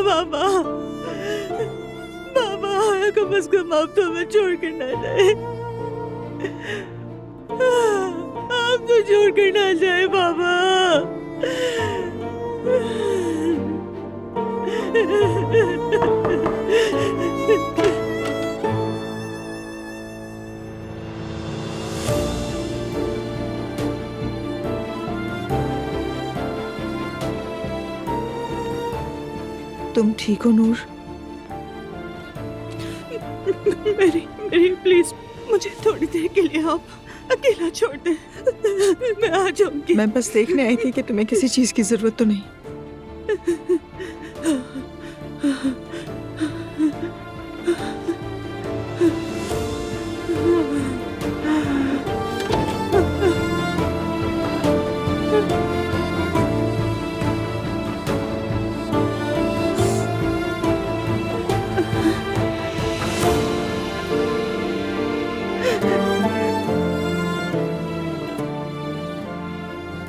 बाबा, बाबा, कम से कम आप तो हमें छोड़ कर ना जाए। आप तो छोड़ कर ना जाए बाबा। तुम ठीक हो नूर? मेरी मेरी प्लीज, मुझे थोड़ी देर के लिए आप अकेला छोड़ दे। मैं आ जाऊंगी। मैं बस देखने आई थी कि तुम्हें किसी चीज की जरूरत तो नहीं।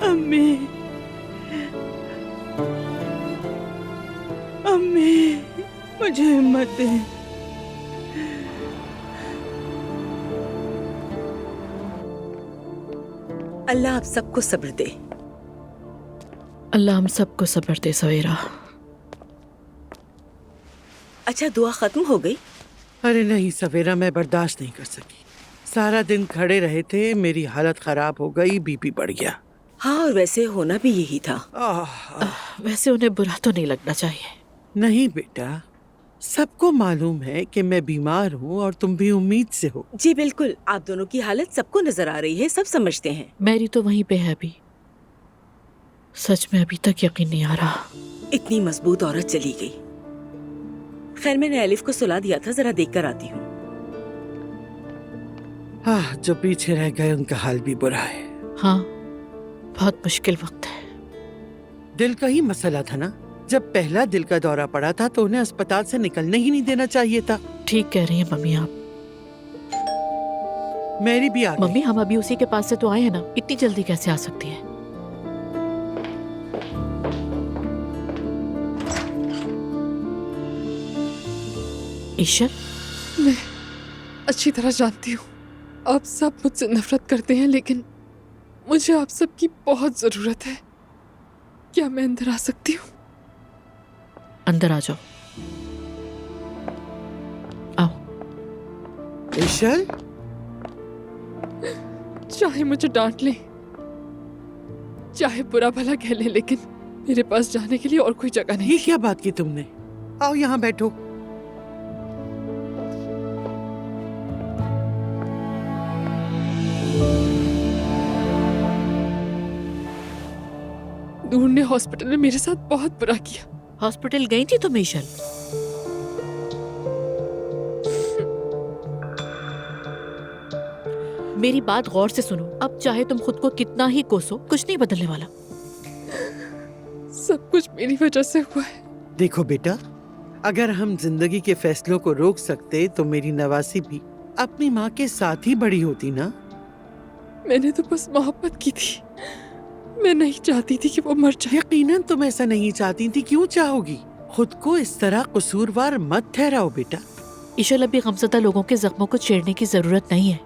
अम्मी, अम्मी, मुझे हिम्मत दे। अल्लाह आप सबको सब्र दे। अल्लाह हम सबको सब्र दे सवेरा। अच्छा, दुआ खत्म हो गई? अरे नहीं सवेरा, मैं बर्दाश्त नहीं कर सकी। सारा दिन खड़े रहे थे, मेरी हालत खराब हो गई, बीपी बढ़ गया। हाँ, और वैसे होना भी यही था। वैसे उन्हें बुरा तो नहीं लगना चाहिए। नहीं बेटा, सबको मालूम है कि मैं बीमार हूँ और तुम भी उम्मीद से हो। जी बिल्कुल, आप दोनों की हालत सबको नजर आ रही है, सब समझते हैं। मैरी तो वहीं पे है अभी। सच में अभी तक यकीन नहीं आ रहा। इतनी मजबूत औरत चली गई। खैर, मैंने एलिफ को सुला दिया था, जरा देख कर आती हूँ। हाँ, जो पीछे रह गए उनका हाल भी बुरा है। हाँ, बहुत मुश्किल वक्त है। दिल का ही मसला था ना। जब पहला दिल का दौरा पड़ा था तो उन्हें अस्पताल से निकलने ही नहीं देना चाहिए था। ठीक कह रही हैं मम्मी आप। मेरी भी आ गई। मम्मी, हम अभी उसी के पास से तो आए हैं ना, इतनी जल्दी कैसे आ सकती है? ईशर, मैं अच्छी तरह जानती हूँ आप सब मुझसे नफरत करते हैं, लेकिन मुझे आप सबकी बहुत जरूरत है। क्या मैं अंदर आ सकती हूँ? अंदर आ जाओ। आओ। इशल, चाहे मुझे डांट लें, चाहे बुरा भला कह लें, लेकिन मेरे पास जाने के लिए और कोई जगह नहीं। ये क्या बात की तुमने? आओ यहाँ बैठो। नूर ने हॉस्पिटल में मेरे साथ बहुत बुरा किया। हॉस्पिटल गई थी तुम ईशल? मेरी बात गौर से सुनो। अब चाहे तुम खुद को कितना ही कोसो, कुछ नहीं बदलने वाला। सब कुछ मेरी वजह से हुआ है। देखो बेटा, अगर हम जिंदगी के फैसलों को रोक सकते तो मेरी नवासी भी अपनी माँ के साथ ही बड़ी होती ना। मैंने तो बस मोहब्बत की थी, मैं नहीं चाहती थी कि वो मर जाए। यकीनन तुम ऐसा नहीं चाहती थी। क्यों चाहोगी? खुद को इस तरह कसूरवार मत ठहराओ बेटा। ईशल, अभी गमज़दा लोगों के जख्मों को छेड़ने की जरूरत नहीं है।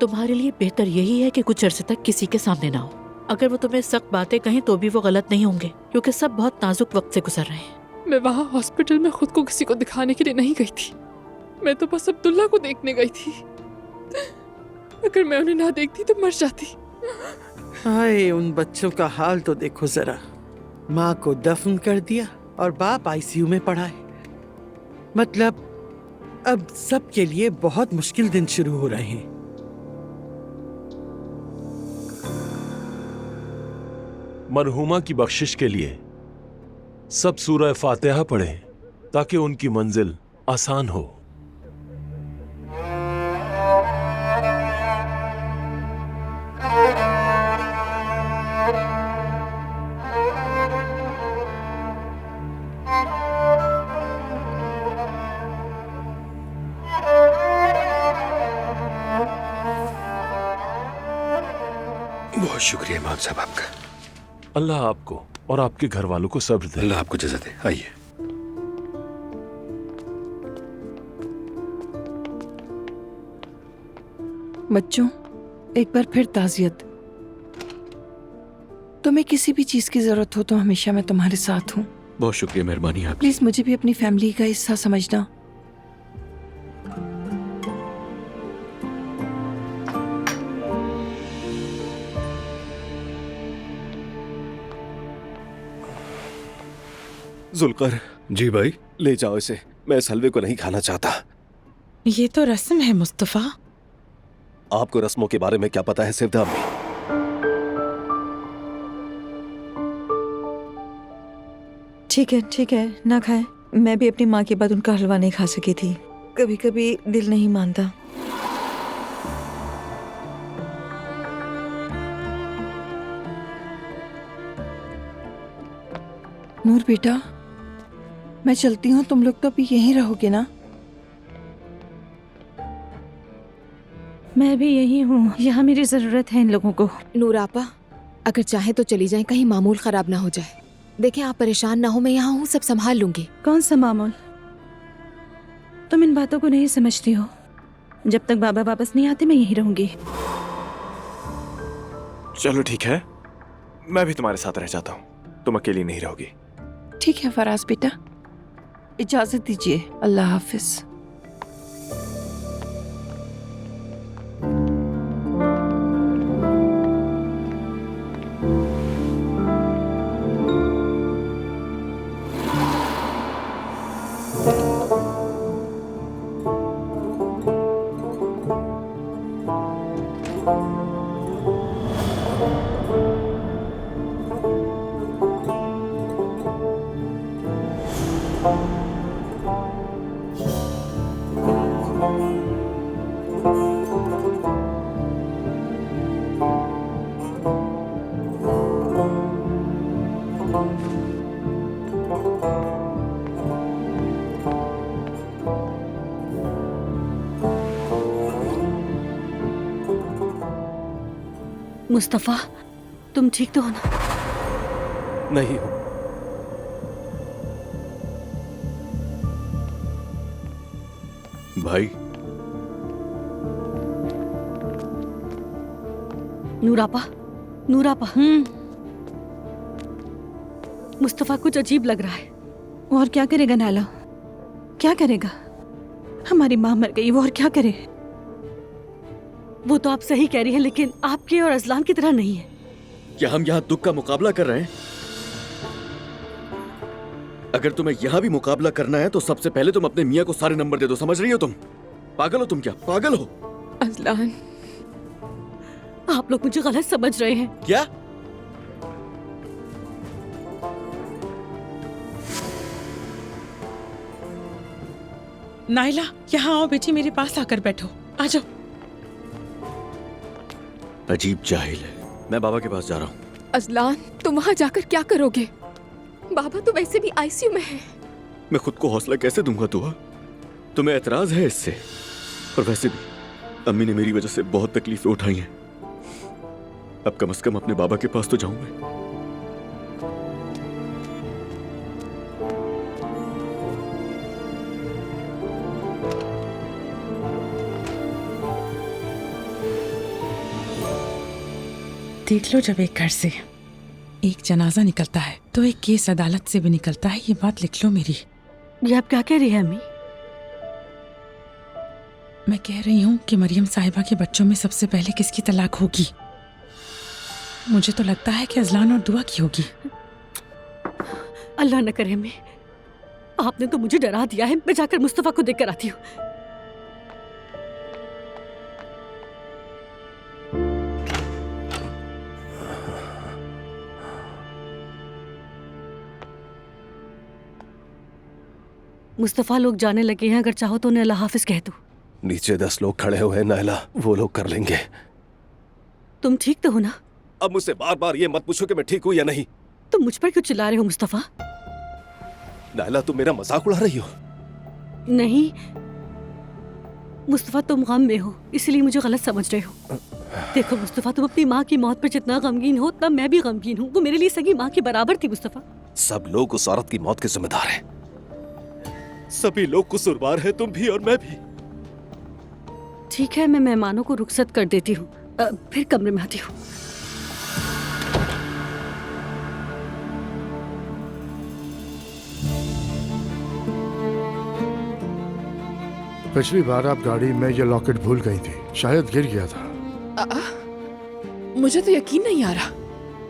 तुम्हारे लिए बेहतर यही है कि कुछ अरसे तक किसी के सामने ना हो। अगर वो तुम्हें सख्त बातें कहें तो भी वो गलत नहीं होंगे, क्योंकि सब बहुत नाजुक वक्त से गुजर रहे हैं। मैं वहाँ हॉस्पिटल में खुद को किसी को दिखाने के लिए नहीं गई थी। मैं तो बस अब्दुल्ला को देखने गई थी। अगर मैं उन्हें ना देखती तो मर जाती। हाय, उन बच्चों का हाल तो देखो जरा। माँ को दफन कर दिया और बाप आईसीयू में पड़ा है। मतलब अब सबके लिए बहुत मुश्किल दिन शुरू हो रहे हैं। मरहुमा की बख्शिश के लिए सब सूरह फातिहा पढ़ें ताकि उनकी मंजिल आसान हो। बहुत शुक्रिया इमाम साहब आपका। अल्लाह आपको और आपके घर वालों को सब्र दे। अल्लाह आपको जज़ा दे। आइए। बच्चों, एक बार फिर ताज़ियत। तुम्हें किसी भी चीज की जरूरत हो तो हमेशा मैं तुम्हारे साथ हूँ। बहुत शुक्रिया, मेहरबानी आपकी। प्लीज मुझे भी अपनी फैमिली का हिस्सा समझना। जुल्कर, जी भाई। ले जाओ इसे, मैं इस हलवे को नहीं खाना चाहता। ये तो रस्म है मुस्तफा। आपको रस्मों के बारे में क्या पता है सिवदा अम्मी? ठीक है, ना खाए। मैं भी अपनी माँ के बाद उनका हलवा नहीं खा सकी थी। कभी कभी दिल नहीं मानता। नूर बेटा, मैं चलती हूँ, तुम लोग तो अभी यहीं रहोगे ना? मैं भी यही हूँ, यहाँ मेरी जरूरत है इन लोगों को। नूर आपा, अगर चाहे तो चली जाएं, कहीं मामूल खराब ना हो जाए। देखें, आप परेशान ना हो, मैं यहाँ हूँ, सब संभाल लूंगी। कौन सा मामूल? तुम इन बातों को नहीं समझती हो। जब तक बाबा वापस नहीं आते मैं यहीं रहूंगी। चलो ठीक है, मैं भी तुम्हारे साथ रह जाता हूँ, तुम अकेली नहीं रहोगी। ठीक है फराज बेटा, इजाजत दीजिए। अल्लाह हाफिज। मुस्तफा, तुम ठीक तो हो ना? नहीं हूँ। भाई, नूरापा, नूरापा। मुस्तफा कुछ अजीब लग रहा है। और क्या करेगा नाला? क्या करेगा? हमारी माँ मर गई, वो और क्या करे? वो तो आप सही कह रही है, लेकिन आपके और अजलान की तरह नहीं है। क्या हम यहाँ दुख का मुकाबला कर रहे हैं? अगर तुम्हें यहाँ भी मुकाबला करना है तो सबसे पहले तुम अपने मियाँ को सारे नंबर दे दो। समझ रही हो तुम? पागल हो तुम? क्या पागल हो? अजलान, आप लोग मुझे गलत समझ रहे हैं। क्या? नाइला, यहाँ आओ बेटी, मेरे पास आकर बैठो। आ जाओ। अजीब जाहिल है। मैं बाबा के पास जा रहा हूँ। अजलान, तुम वहाँ जाकर क्या करोगे? बाबा तो वैसे भी आईसीयू में है। मैं खुद को हौसला कैसे दूंगा तुआ? तुम्हें एतराज है इससे? और वैसे भी अम्मी ने मेरी वजह से बहुत तकलीफें उठाई हैं। अब कम से कम अपने बाबा के पास तो जाऊं मैं। देख लो, जब एक घर से एक जनाजा निकलता है तो एक केस अदालत से भी निकलता है। ये बात लिख लो मेरी। ये आप क्या कह रही हैं अम्मी? मैं कह रही हूँ कि मरियम साहिबा के बच्चों में सबसे पहले किसकी तलाक होगी? मुझे तो लगता है कि अजलान और दुआ की होगी। अल्लाह न करे अम्मी, आपने तो मुझे डरा दिया है। मैं जाकर मुस्तफा को देख कर आती हूँ। मुस्तफ़ा लोग जाने लगे हैं, अगर चाहो तो उन्हें अल्लाह हाफिज कह दो। नीचे 10 लोग खड़े हुए हैं नायला, वो लोग कर लेंगे। तुम ठीक तो हो ना? अब मुझसे बार बार ये मत पूछो कि मैं ठीक हूँ या नहीं। तुम मुझ पर क्यों चिल्ला रहे हो मुस्तफ़ा? नायला, तुम मेरा मजाक उड़ा रही हो। नहीं मुस्तफ़ा, तुम गम में हो इसलिए मुझे गलत समझ रहे हो। देखो मुस्तफ़ा, तुम अपनी माँ की मौत पर जितना गमगीन हो उतना मैं भी गमगीन हूँ। वो मेरे लिए सगी माँ के बराबर थी मुस्तफ़ा। सब लोग उस औरत की मौत के जिम्मेदार हैं। सभी लोग कसूरवार हैं, तुम भी और मैं भी। ठीक है, मैं मेहमानों को रुखसत कर देती हूँ, फिर कमरे में आती हूँ। पिछली बार आप गाड़ी में ये लॉकेट भूल गई थी, शायद गिर गया था। मुझे तो यकीन नहीं आ रहा।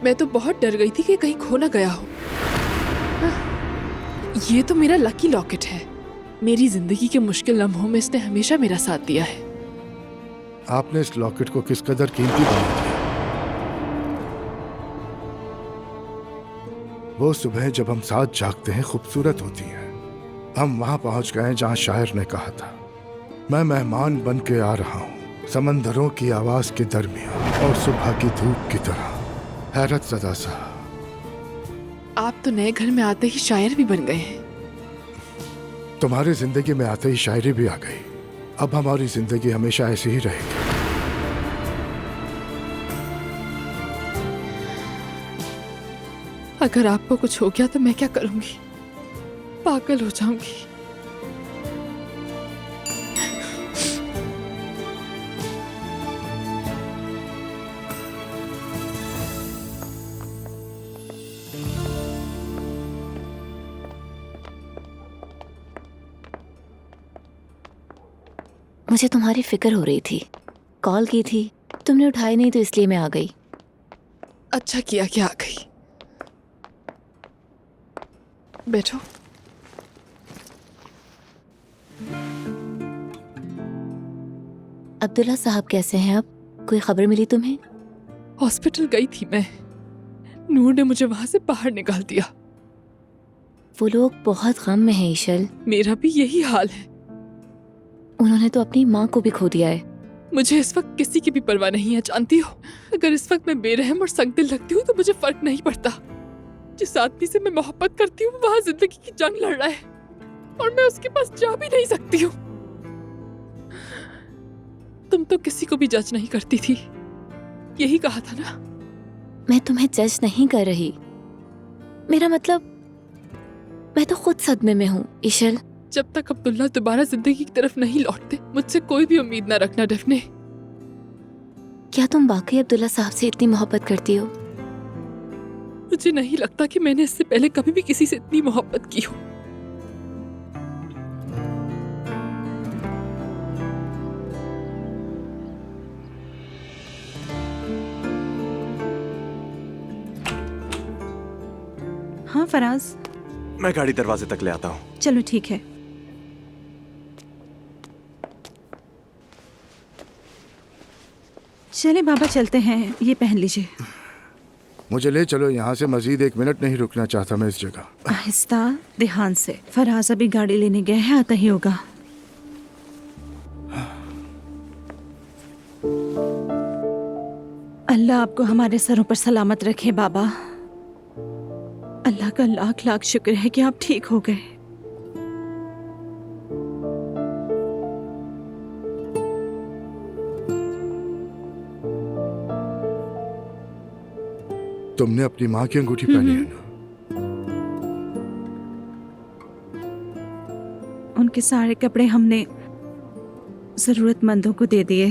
मैं तो बहुत डर गई थी कि कहीं खो ना गया हो। ये तो मेरा लकी लॉकेट है। मेरी जिंदगी के मुश्किल लम्हों में इसने हमेशा मेरा साथ दिया है। आपने इस लॉकेट को किस कदर कीमती बनाया था। वो सुबह जब हम साथ जागते हैं खूबसूरत होती हैं। हम वहां पहुंच गए जहां शायर ने कहा था, मैं मेहमान बन के आ रहा हूं समंदरों की आवाज के दरमियान और सुबह की धूप की तरह। हैरत ज़दा सा। आप तो नए घर में आते ही शायर भी बन गए हैं। तुम्हारी जिंदगी में आते ही शायरी भी आ गई। अब हमारी जिंदगी हमेशा ऐसी ही रहेगी। अगर आपको कुछ हो गया तो मैं क्या करूंगी? पागल हो जाऊंगी। मुझे तुम्हारी फिक्र हो रही थी, कॉल की थी, तुमने उठाई नहीं तो इसलिए मैं आ गई। अच्छा किया कि आ गई। बैठो। अब्दुल्ला साहब कैसे हैं अब? कोई खबर मिली तुम्हें? हॉस्पिटल गई थी मैं। नूर ने मुझे वहां से बाहर निकाल दिया। वो लोग बहुत गम में हैं ईशल। मेरा भी यही हाल है। उन्होंने तो अपनी माँ को भी खो दिया है। मुझे इस वक्त किसी की भी परवाह नहीं है, जानती हो। अगर इस वक्त मैं बेरहम और संगदिल लगती हूँ तो मुझे फर्क नहीं पड़ता। जिस आदमी से मैं मोहब्बत करती हूँ वहां जिंदगी की जंग लड़ रहा है और मैं उसके पास जा भी नहीं सकती हूँ। तुम तो किसी को भी जज नहीं करती थी, यही कहा था ना? मैं तुम्हें जज नहीं कर रही। मेरा मतलब, मैं तो खुद सदमे में हूँ ईशल। जब तक अब्दुल्ला दोबारा जिंदगी की तरफ नहीं लौटते मुझसे कोई भी उम्मीद ना रखना डफने। क्या तुम वाकई अब्दुल्ला साहब से इतनी मोहब्बत करती हो? मुझे नहीं लगता कि मैंने इससे पहले कभी भी किसी से इतनी मोहब्बत की हो। हाँ फराज, मैं गाड़ी दरवाजे तक ले आता हूँ। चलो ठीक है। चले बाबा, चलते हैं। ये पहन लीजिए। मुझे ले चलो यहाँ से, मजीद 1 मिनट नहीं रुकना चाहता मैं इस जगह। आहिस्ता, ध्यान से। फराज अभी गाड़ी लेने गए हैं, आता ही होगा। अल्लाह आपको हमारे सरों पर सलामत रखे बाबा। अल्लाह का लाख लाख शुक्र है कि आप ठीक हो गए। तुमने अपनी माँ की अंगूठी पहनी है ना? उनके सारे कपड़े हमने जरूरतमंदों को दे दिए।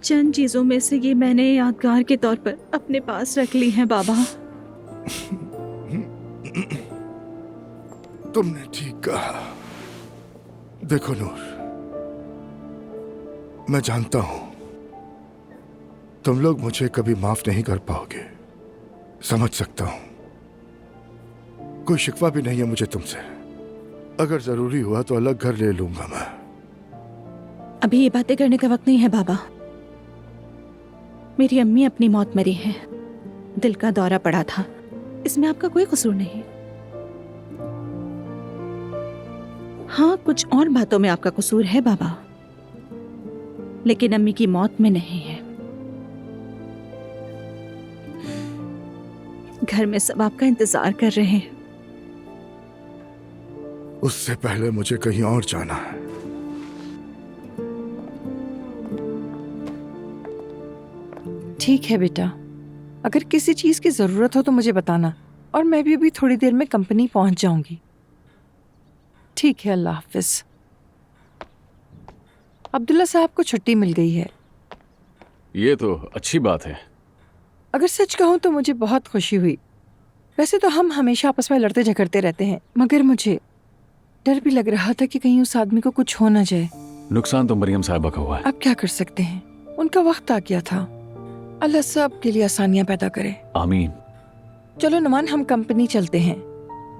चंद चीजों में से ये मैंने यादगार के तौर पर अपने पास रख ली हैं बाबा। तुमने ठीक कहा। देखो नूर, मैं जानता हूं तुम लोग मुझे कभी माफ नहीं कर पाओगे, समझ सकता हूं। कोई शिकवा भी नहीं है मुझे तुमसे। अगर जरूरी हुआ तो अलग घर ले लूंगा मैं। अभी ये बातें करने का वक्त नहीं है बाबा। मेरी अम्मी अपनी मौत मरी हैं। दिल का दौरा पड़ा था, इसमें आपका कोई कसूर नहीं। हाँ, कुछ और बातों में आपका कसूर है बाबा, लेकिन अम्मी की मौत में नहीं है। घर में सब आपका इंतजार कर रहे हैं। उससे पहले मुझे कहीं और जाना है। ठीक है बेटा, अगर किसी चीज की जरूरत हो तो मुझे बताना, और मैं भी अभी थोड़ी देर में कंपनी पहुंच जाऊंगी। ठीक है, अल्लाह हाफिज। अब्दुल्ला साहब को छुट्टी मिल गई है। ये तो अच्छी बात है। अगर सच कहूं तो मुझे बहुत खुशी हुई। वैसे तो हम हमेशा आपस में लड़ते झगड़ते रहते हैं, मगर मुझे डर भी लग रहा था कि कहीं उस आदमी को कुछ हो ना जाए। नुकसान तो मरियम साहिबा का हुआ है। अब क्या कर सकते हैं, उनका वक्त आ गया था। अल्लाह सब के लिए आसानियां पैदा करे। आमीन। चलो नुमान, हम कंपनी चलते हैं।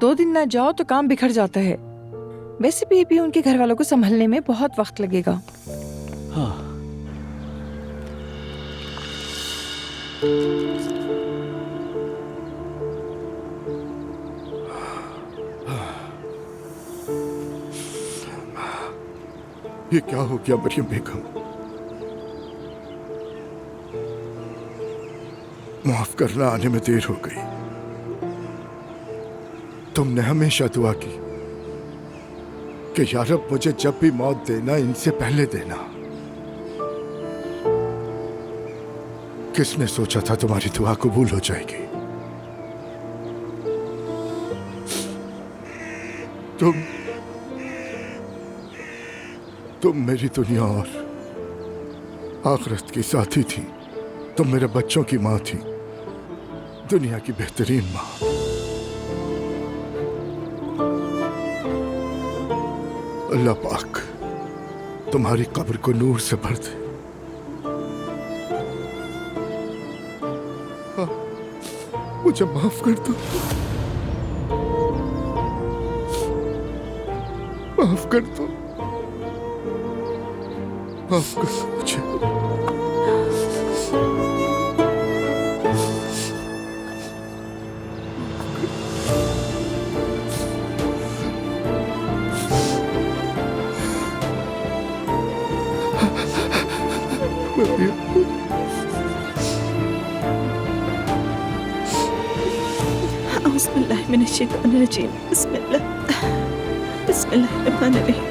2 दिन ना जाओ तो काम बिखर जाता है। वैसे भी उनके घर वालों को संभलने में बहुत वक्त लगेगा। हाँ। ये क्या हो गया मरियम बेगम? माफ करना, आने में देर हो गई। तुमने हमेशा दुआ की कि या रब मुझे जब भी मौत देना, इनसे पहले देना। किसने सोचा था तुम्हारी दुआ कबूल हो जाएगी? तुम मेरी दुनिया और आखिरत की साथी थी। तुम मेरे बच्चों की माँ थी, दुनिया की बेहतरीन माँ। अल्लाह पाक तुम्हारी कब्र को नूर से भर दे। मुझे माफ कर दो, माफ कर दो, माफ कर दो मुझे। औज़ुबिल्लाहिमिनश्शैतानिर्रजीम। बिस्मिल्लाहिर्रहमानिर्रहीम।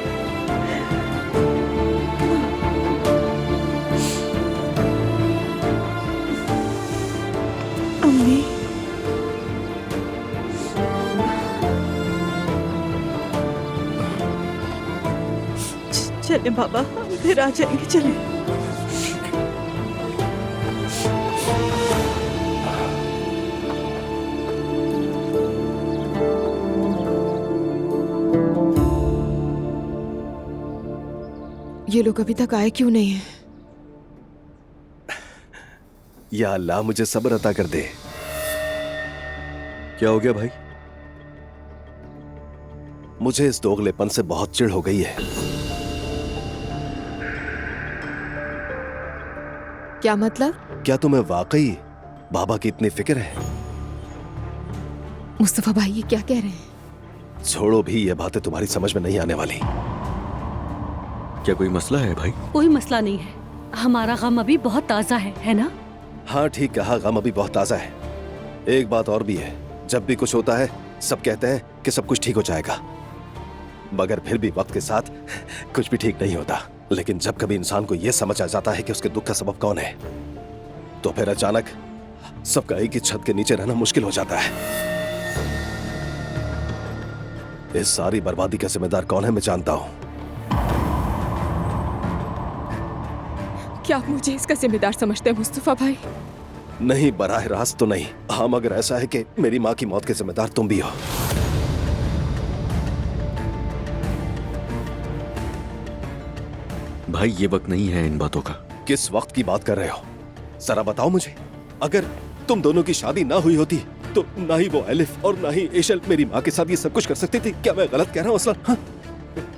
अम्मी, चले बाबा, हम फिर आ जाएंगे। चले। ये लोग अभी तक आए क्यों नहीं है? या अल्लाह, मुझे सब्र अता कर दे। क्या हो गया भाई? मुझे इस दोगलेपन से बहुत चिढ़ हो गई है। क्या मतलब? क्या तुम्हें वाकई बाबा की इतनी फिक्र है? मुस्तफा भाई, ये क्या कह रहे हैं? छोड़ो भी, ये बातें तुम्हारी समझ में नहीं आने वाली। क्या कोई मसला है भाई? कोई मसला नहीं है, हमारा गम अभी बहुत ताजा है ना? हाँ ठीक कहा, गम अभी बहुत ताजा है। एक बात और भी है, जब भी कुछ होता है सब कहते हैं कि सब कुछ ठीक हो जाएगा, मगर फिर भी वक्त के साथ कुछ भी ठीक नहीं होता। लेकिन जब कभी इंसान को यह समझ आ जाता है कि उसके दुख का सबब कौन है, तो फिर अचानक सबका एक ही छत के नीचे रहना मुश्किल हो जाता है। इस सारी बर्बादी का जिम्मेदार कौन है मैं जानता हूं। क्या आप मुझे इसका जिम्मेदार समझते हैं मुस्तफा भाई? नहीं, बराह रास्त तो नहीं। हाँ, मगर ऐसा है कि मेरी माँ की मौत के जिम्मेदार तुम भी हो। भाई, ये वक्त नहीं है इन बातों का। किस वक्त की बात कर रहे हो, जरा बताओ मुझे। अगर तुम दोनों की शादी ना हुई होती तो ना ही वो एलिफ और ना ही एशल मेरी माँ के साथ ये सब कुछ कर सकती थी। क्या मैं गलत कह रहा हूँ असलन? हाँ?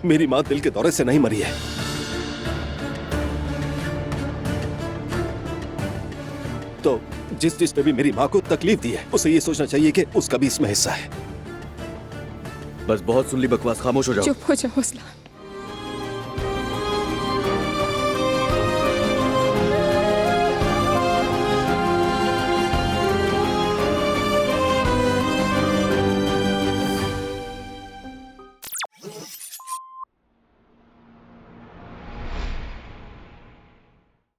मेरी माँ दिल के दौरे से नहीं मरी है। तो जिसने भी मेरी माँ को तकलीफ दी है, उसे ये सोचना चाहिए कि उसका भी इसमें हिस्सा है। बस बहुत सुन ली बकवास, खामोश हो जाओ। चुप हो जाओ असलान।